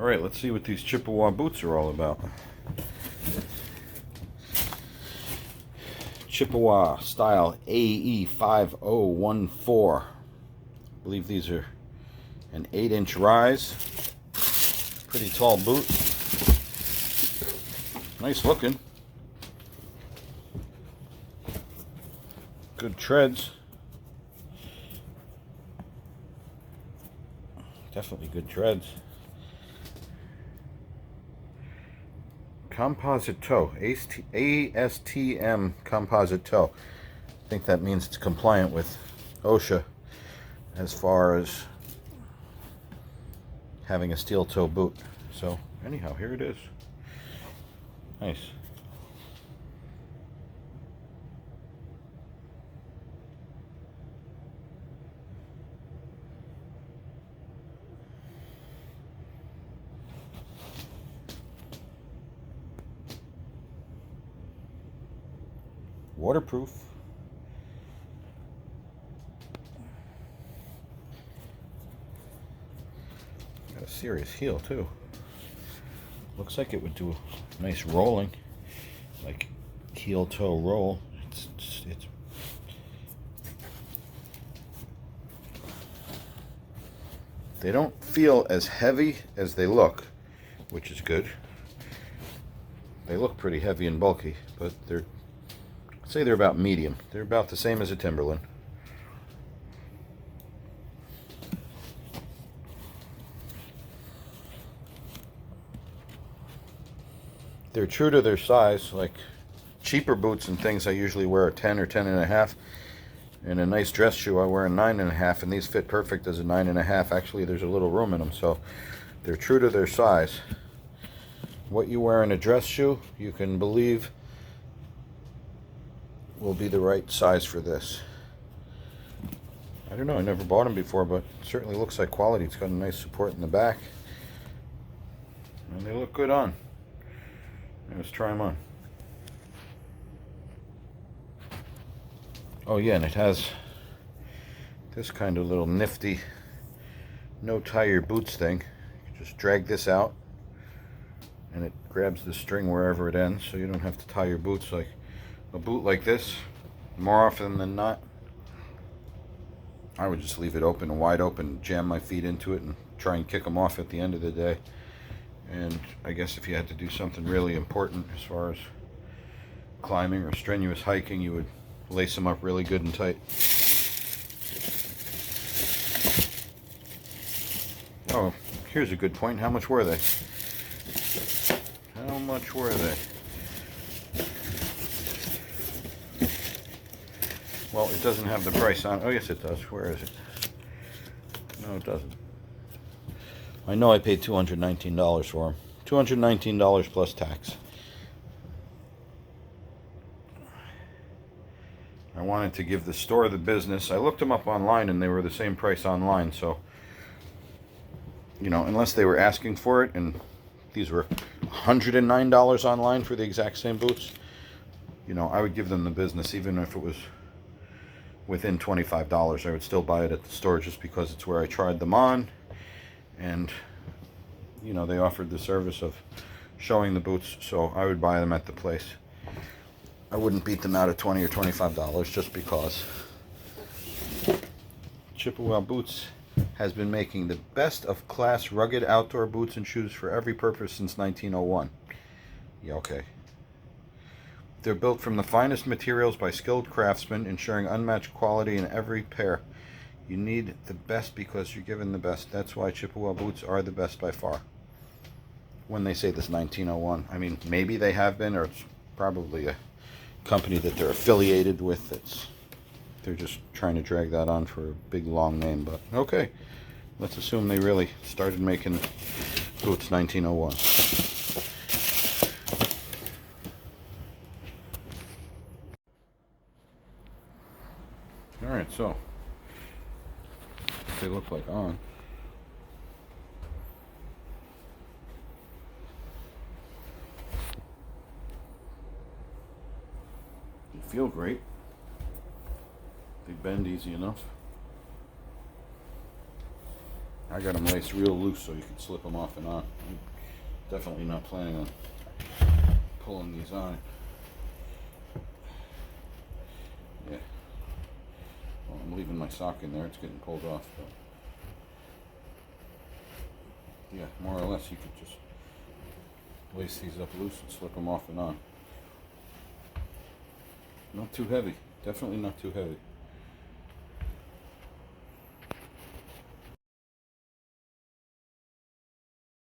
Alright, let's see what these Chippewa boots are all about. Chippewa style AE5014. I believe these are an 8-inch rise. Pretty tall boot. Nice looking. Good treads. Definitely good treads. Composite toe. ASTM composite toe. I think that means it's compliant with OSHA as far as having a steel toe boot. So anyhow, here it is. Nice. Waterproof. Got a serious heel too. Looks like it would do a nice rolling, like heel toe roll. It's they don't feel as heavy as they look, which is good. They look pretty heavy and bulky, but I'd say they're about medium. They're about the same as a Timberland. They're true to their size. Like cheaper boots and things, I usually wear a 10 or 10 and a half. And a nice dress shoe, I wear a 9 and a half, and these fit perfect as a 9 and a half. Actually, there's a little room in them, so they're true to their size. What you wear in a dress shoe, you can believe will be the right size for this. I don't know, I never bought them before, but it certainly looks like quality. It's got a nice support in the back, and they look good on. Let's try them on. Oh yeah, and it has this kind of little nifty no tie your boots thing. You just drag this out and it grabs the string wherever it ends, so you don't have to tie your boots. Like a boot like this, more often than not, I would just leave it open and wide open, jam my feet into it and try and kick them off at the end of the day. And I guess if you had to do something really important as far as climbing or strenuous hiking, you would lace them up really good and tight. Oh, here's a good point. How much were they? How much were they? Well, it doesn't have the price on. Oh, yes, it does. Where is it? No, it doesn't. I know I paid $219 for them. $219 plus tax. I wanted to give the store the business. I looked them up online and they were the same price online, so you know, unless they were asking for it, and these were $109 online for the exact same boots, you know, I would give them the business. Even if it was within $25, I would still buy it at the store just because it's where I tried them on, and you know, they offered the service of showing the boots, so I would buy them at the place. I wouldn't beat them out at $20 or $25 just because. Chippewa Boots has been making the best of class rugged outdoor boots and shoes for every purpose since 1901. Yeah, okay. They're built from the finest materials by skilled craftsmen, ensuring unmatched quality in every pair. You need the best because you're given the best. That's why Chippewa Boots are the best by far. When they say this 1901, I mean, maybe they have been, or it's probably a company that they're affiliated with. They're just trying to drag that on for a big long name, but okay, let's assume they really started making boots 1901. All right, so what they look like on. They feel great. They bend easy enough. I got them laced real loose so you can slip them off and on. I'm definitely not planning on pulling these on. Yeah. Well, I'm leaving my sock in there. It's getting pulled off. But yeah, more or less you could just lace these up loose and slip them off and on. Not too heavy. Definitely not too heavy.